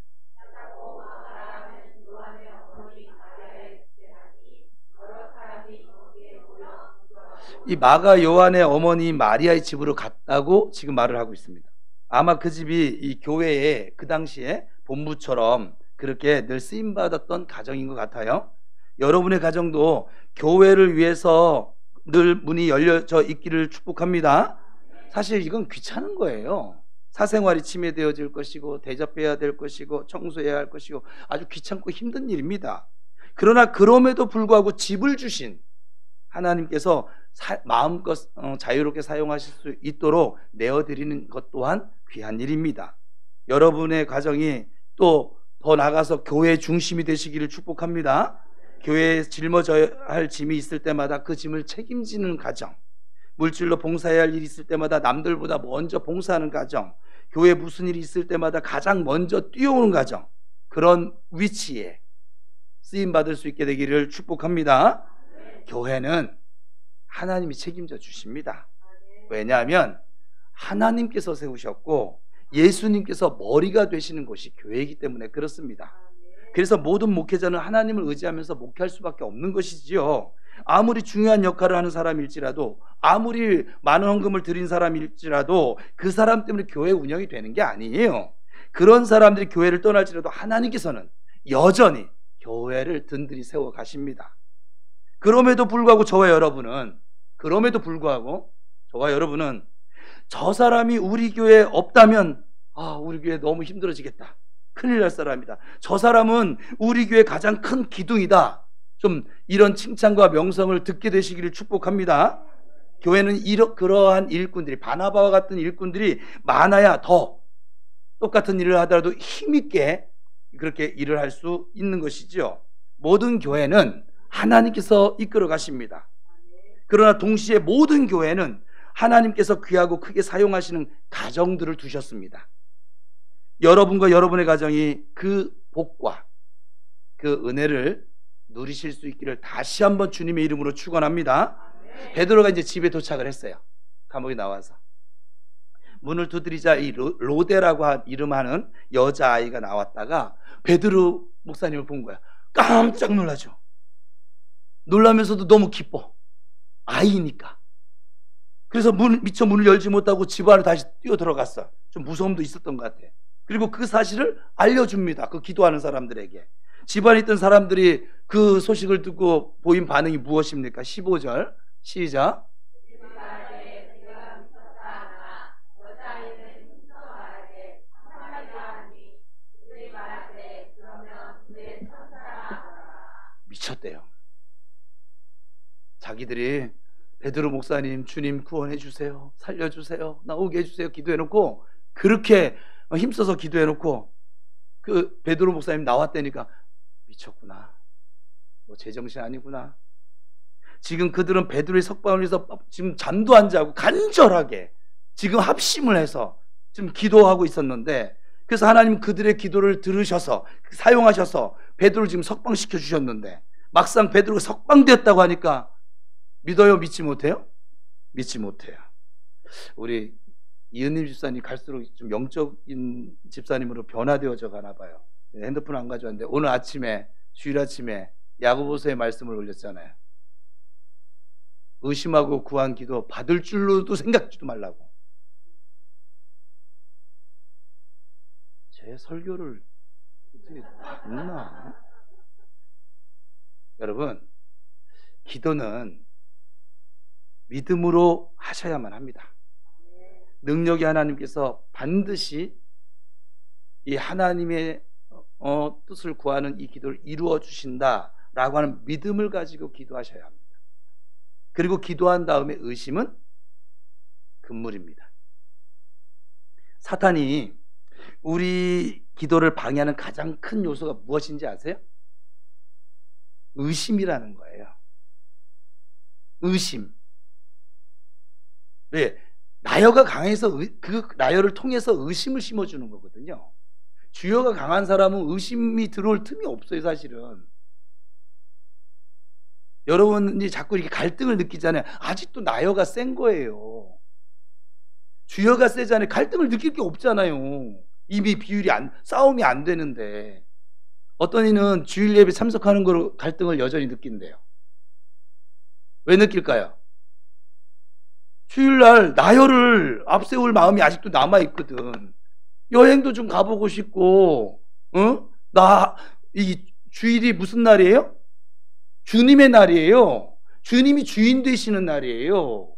이 마가 요한의 어머니 마리아의 집으로 갔다고 지금 말을 하고 있습니다. 아마 그 집이 이 교회에 그 당시에 본부처럼 그렇게 늘 쓰임받았던 가정인 것 같아요. 여러분의 가정도 교회를 위해서 늘 문이 열려져 있기를 축복합니다. 사실 이건 귀찮은 거예요. 사생활이 침해되어질 것이고 대접해야 될 것이고 청소해야 할 것이고 아주 귀찮고 힘든 일입니다. 그러나 그럼에도 불구하고 집을 주신 하나님께서 마음껏 자유롭게 사용하실 수 있도록 내어드리는 것 또한 귀한 일입니다. 여러분의 가정이 또 더 나아가서 교회 중심이 되시기를 축복합니다. 교회에 짊어져야 할 짐이 있을 때마다 그 짐을 책임지는 가정, 물질로 봉사해야 할 일이 있을 때마다 남들보다 먼저 봉사하는 가정, 교회에 무슨 일이 있을 때마다 가장 먼저 뛰어오는 가정, 그런 위치에 쓰임받을 수 있게 되기를 축복합니다. 교회는 하나님이 책임져 주십니다. 왜냐하면 하나님께서 세우셨고 예수님께서 머리가 되시는 곳이 교회이기 때문에 그렇습니다. 그래서 모든 목회자는 하나님을 의지하면서 목회할 수밖에 없는 것이지요. 아무리 중요한 역할을 하는 사람일지라도, 아무리 많은 헌금을 드린 사람일지라도 그 사람 때문에 교회 운영이 되는 게 아니에요. 그런 사람들이 교회를 떠날지라도 하나님께서는 여전히 교회를 든든히 세워 가십니다. 그럼에도 불구하고 저와 여러분은 저 사람이 우리 교회에 없다면 우리 교회 너무 힘들어지겠다, 큰일 날 사람이다, 저 사람은 우리 교회 가장 큰 기둥이다, 좀 이런 칭찬과 명성을 듣게 되시기를 축복합니다. 교회는 그러한 일꾼들이, 바나바와 같은 일꾼들이 많아야 더 똑같은 일을 하더라도 힘있게 그렇게 일을 할 수 있는 것이죠. 모든 교회는 하나님께서 이끌어 가십니다. 그러나 동시에 모든 교회는 하나님께서 귀하고 크게 사용하시는 가정들을 두셨습니다. 여러분과 여러분의 가정이 그 복과 그 은혜를 누리실 수 있기를 다시 한번 주님의 이름으로 축원합니다. 베드로가 이제 집에 도착을 했어요. 감옥에 나와서 문을 두드리자 이 로데라고 이름하는 여자아이가 나왔다가 베드로 목사님을 본 거야. 깜짝 놀라죠. 놀라면서도 너무 기뻐. 아이니까. 그래서 미처 문을 열지 못하고 집 안에 다시 뛰어 들어갔어. 좀 무서움도 있었던 것 같아. 그리고 그 사실을 알려줍니다. 그 기도하는 사람들에게. 집안에 있던 사람들이 그 소식을 듣고 보인 반응이 무엇입니까? 15절 시작. 미쳤대요. 자기들이 베드로 목사님, 주님 구원해 주세요, 살려주세요, 나오게 해주세요 기도해놓고, 그렇게 힘써서 기도해놓고 그 베드로 목사님 나왔다니까 미쳤구나, 뭐 제정신 아니구나. 지금 그들은 베드로의 석방을 위해서 지금 잠도 안 자고 간절하게 지금 합심을 해서 지금 기도하고 있었는데, 그래서 하나님 그들의 기도를 들으셔서 사용하셔서 베드로를 지금 석방시켜 주셨는데, 막상 베드로가 석방되었다고 하니까 믿어요? 믿지 못해요? 믿지 못해요. 우리 이은님 집사님 갈수록 좀 영적인 집사님으로 변화되어져 가나 봐요. 핸드폰 안 가져왔는데 오늘 아침에, 주일 아침에 야고보서의 말씀을 올렸잖아요. 의심하고 구한 기도 받을 줄로도 생각지도 말라고. 제 설교를 어떻게 받나? 여러분, 기도는 믿음으로 하셔야만 합니다. 능력이 하나님께서 반드시 이 하나님의 뜻을 구하는 이 기도를 이루어 주신다라고 하는 믿음을 가지고 기도하셔야 합니다. 그리고 기도한 다음에 의심은 금물입니다. 사탄이 우리 기도를 방해하는 가장 큰 요소가 무엇인지 아세요? 의심이라는 거예요. 의심. 왜? 나여가 강해서 그 나여를 통해서 의심을 심어주는 거거든요. 주여가 강한 사람은 의심이 들어올 틈이 없어요, 사실은. 여러분이 자꾸 이렇게 갈등을 느끼잖아요. 아직도 나여가 센 거예요. 주여가 세잖아요. 갈등을 느낄 게 없잖아요. 이미 싸움이 안 되는데. 어떤 이는 주일 예배 참석하는 거로 갈등을 여전히 느낀대요. 왜 느낄까요? 주일날 나여를 앞세울 마음이 아직도 남아있거든. 여행도 좀 가보고 싶고, 이 주일이 무슨 날이에요? 주님의 날이에요. 주님이 주인 되시는 날이에요.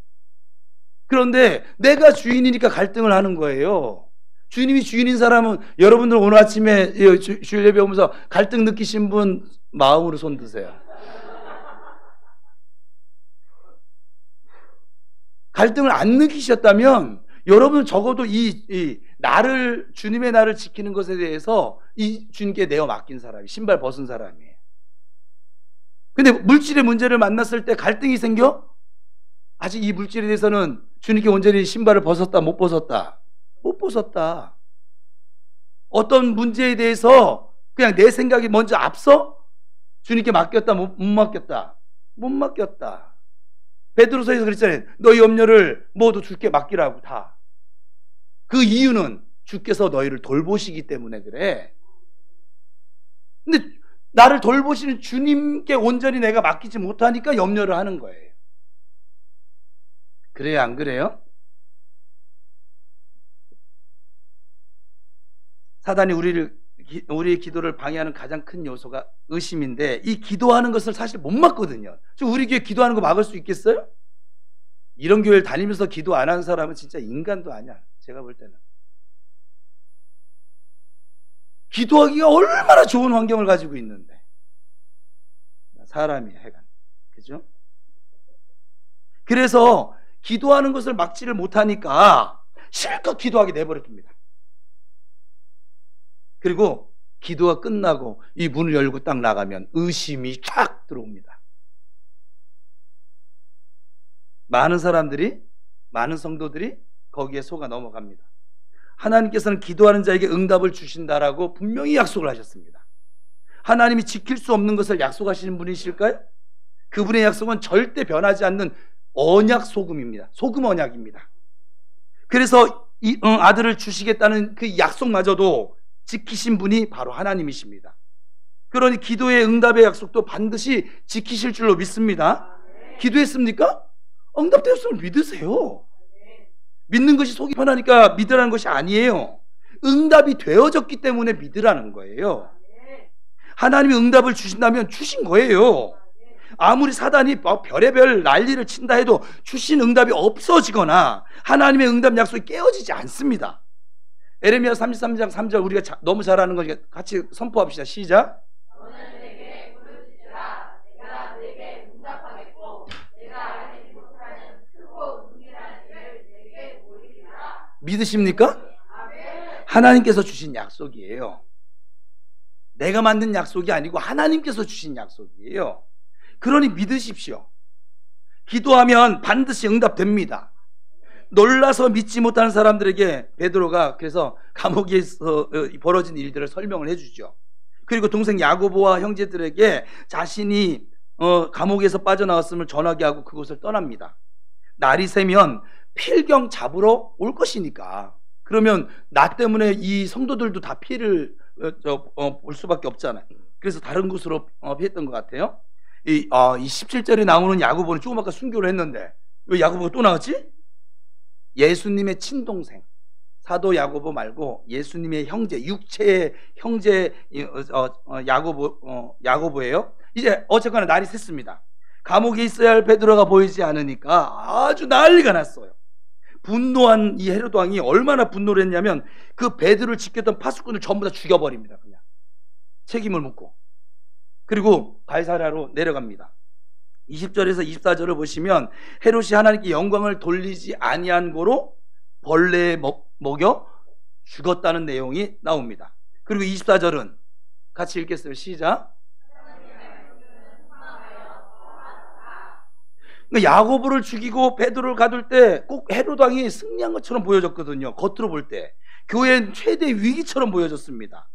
그런데 내가 주인이니까 갈등을 하는 거예요. 주님이 주인인 사람은, 여러분들 오늘 아침에 주일 예배 오면서 갈등 느끼신 분 마음으로 손 드세요. 갈등을 안 느끼셨다면 여러분 적어도 이 주님의 날을 지키는 것에 대해서 이 주님께 내어 맡긴 사람이, 신발 벗은 사람이에요. 근데 물질의 문제를 만났을 때 갈등이 생겨? 아직 이 물질에 대해서는 주님께 온전히 신발을 벗었다, 못 벗었다? 못 벗었다. 어떤 문제에 대해서 그냥 내 생각이 먼저 앞서 주님께 맡겼다, 못 맡겼다? 못 맡겼다. 베드로서에서 그랬잖아요. 너희 염려를 모두 주께 맡기라고. 다. 그 이유는 주께서 너희를 돌보시기 때문에 그래. 근데 나를 돌보시는 주님께 온전히 내가 맡기지 못하니까 염려를 하는 거예요. 그래요, 안 그래요? 사단이 우리의 기도를 방해하는 가장 큰 요소가 의심인데, 이 기도하는 것을 사실 못 막거든요. 지금 우리 교회 기도하는 거 막을 수 있겠어요? 이런 교회를 다니면서 기도 안 하는 사람은 진짜 인간도 아니야. 제가 볼 때는. 기도하기가 얼마나 좋은 환경을 가지고 있는데. 사람이 해간. 그죠? 그래서 기도하는 것을 막지를 못하니까 실컷 기도하게 내버려둡니다. 그리고 기도가 끝나고 이 문을 열고 딱 나가면 의심이 쫙 들어옵니다. 많은 성도들이 거기에 속아 넘어갑니다. 하나님께서는 기도하는 자에게 응답을 주신다라고 분명히 약속을 하셨습니다. 하나님이 지킬 수 없는 것을 약속하시는 분이실까요? 그분의 약속은 절대 변하지 않는 언약 소금입니다. 소금 언약입니다. 그래서 이 아들을 주시겠다는 그 약속마저도 지키신 분이 바로 하나님이십니다. 그러니 기도의 응답의 약속도 반드시 지키실 줄로 믿습니다. 기도했습니까? 응답되었음을 믿으세요. 믿는 것이 속이 편하니까 믿으라는 것이 아니에요. 응답이 되어졌기 때문에 믿으라는 거예요. 하나님이 응답을 주신다면 주신 거예요. 아무리 사단이 별의별 난리를 친다 해도 주신 응답이 없어지거나 하나님의 응답 약속이 깨어지지 않습니다. 에레미야 33장 3절 우리가 너무 잘 아는 거니까 같이 선포합시다. 시작. 너는 내게 부르짖으라. 내가 내게 응답하겠고 내가 알지 못하는 크고 은밀한 일을 내게 보이리라. 믿으십니까? 하나님께서 주신 약속이에요. 내가 만든 약속이 아니고 하나님께서 주신 약속이에요. 그러니 믿으십시오. 기도하면 반드시 응답됩니다. 놀라서 믿지 못하는 사람들에게 베드로가 그래서 감옥에서 벌어진 일들을 설명을 해주죠. 그리고 동생 야고보와 형제들에게 자신이 감옥에서 빠져나왔음을 전하게 하고 그곳을 떠납니다. 날이 새면 필경 잡으러 올 것이니까. 그러면 나 때문에 이 성도들도 다 피해를 볼 수밖에 없잖아요. 그래서 다른 곳으로 피했던 것 같아요. 이 17절에 나오는 야고보는 조금 아까 순교를 했는데 왜 야고보가 또 나왔지? 예수님의 친동생 사도 야고보 말고 예수님의 형제, 육체의 형제 야고보예요. 이제 어쨌거나 날이 샜습니다. 감옥에 있어야 할 베드로가 보이지 않으니까 아주 난리가 났어요. 분노한 이 헤로드 왕이 얼마나 분노를 했냐면 그 베드로를 지켰던 파수꾼을 전부 다 죽여버립니다. 그냥 책임을 묻고. 그리고 가이사랴로 내려갑니다. 20절에서 24절을 보시면 헤롯이 하나님께 영광을 돌리지 아니한 고로 벌레에 먹여 죽었다는 내용이 나옵니다. 그리고 24절은 같이 읽겠어요. 시작. 그러니까 야고보를 죽이고 베드로를 가둘 때 꼭 헤롯 왕이 승리한 것처럼 보여졌거든요. 겉으로 볼 때 교회는 최대 위기처럼 보여졌습니다.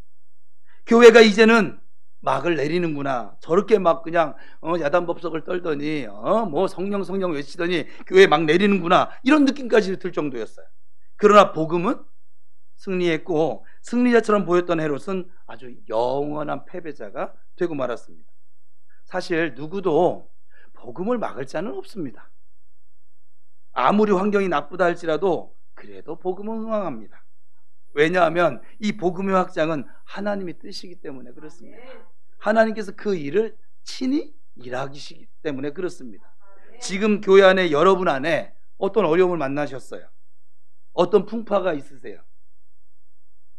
교회가 이제는 막을 내리는구나. 저렇게 막 그냥 야단법석을 떨더니 뭐 성령 외치더니 교회 막 내리는구나. 이런 느낌까지 들 정도였어요. 그러나 복음은 승리했고 승리자처럼 보였던 헤롯은 아주 영원한 패배자가 되고 말았습니다. 사실 누구도 복음을 막을 자는 없습니다. 아무리 환경이 나쁘다 할지라도 그래도 복음은 흥황합니다. 왜냐하면 이 복음의 확장은 하나님의 뜻이기 때문에 그렇습니다. 하나님께서 그 일을 친히 일하시기 때문에 그렇습니다. 지금 교회 안에 여러분 안에 어떤 어려움을 만나셨어요? 어떤 풍파가 있으세요?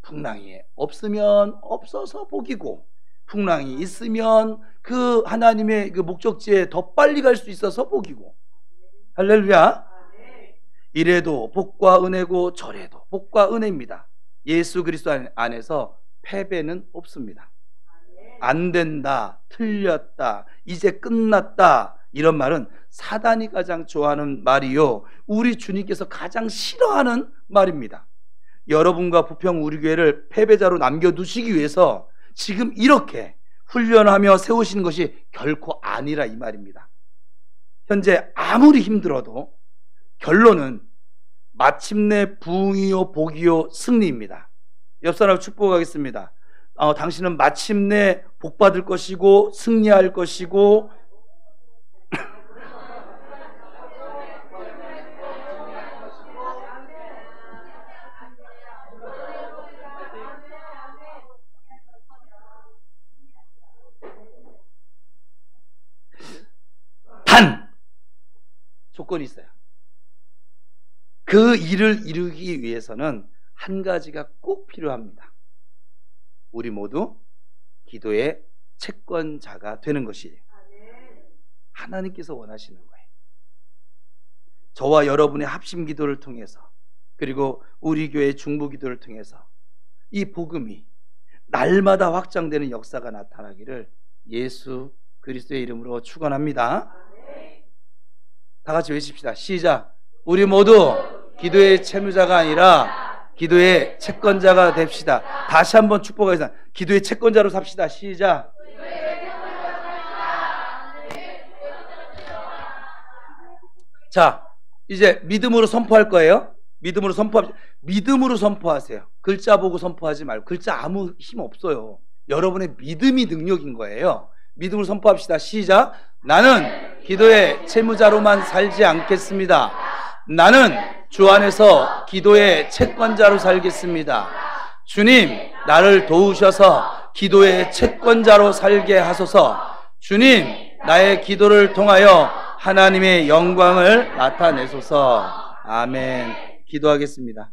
풍랑이 없으면 없어서 복이고 풍랑이 있으면 그 하나님의 그 목적지에 더 빨리 갈 수 있어서 복이고. 할렐루야. 이래도 복과 은혜고 저래도 복과 은혜입니다. 예수 그리스도 안에서 패배는 없습니다. 안 된다, 틀렸다, 이제 끝났다 이런 말은 사단이 가장 좋아하는 말이요 우리 주님께서 가장 싫어하는 말입니다. 여러분과 부평 우리 교회를 패배자로 남겨두시기 위해서 지금 이렇게 훈련하며 세우시는 것이 결코 아니라 이 말입니다. 현재 아무리 힘들어도 결론은 마침내 부흥이요 복이요 승리입니다. 옆 사람 축복하겠습니다. 당신은 마침내 복 받을 것이고 승리할 것이고 단 조건이 있어요. 그 일을 이루기 위해서는 한 가지가 꼭 필요합니다. 우리 모두 기도의 채권자가 되는 것이에요. 하나님께서 원하시는 거예요. 저와 여러분의 합심 기도를 통해서 그리고 우리 교회 중보 기도를 통해서 이 복음이 날마다 확장되는 역사가 나타나기를 예수 그리스도의 이름으로 축원합니다. 다 같이 외칩시다. 시작. 우리 모두 기도의 채무자가 아니라 기도의 채권자가 됩시다. 다시 한번 축복하겠습니다. 기도의 채권자로 삽시다. 시작. 자, 이제 믿음으로 선포할 거예요. 믿음으로 선포하세요. 글자 보고 선포하지 말고. 글자 아무 힘 없어요. 여러분의 믿음이 능력인 거예요. 믿음으로 선포합시다. 시작. 나는 기도의 채무자로만 살지 않겠습니다. 나는 주 안에서 기도의 채권자로 살겠습니다. 주님, 나를 도우셔서 기도의 채권자로 살게 하소서. 주님, 나의 기도를 통하여 하나님의 영광을 나타내소서. 아멘. 기도하겠습니다.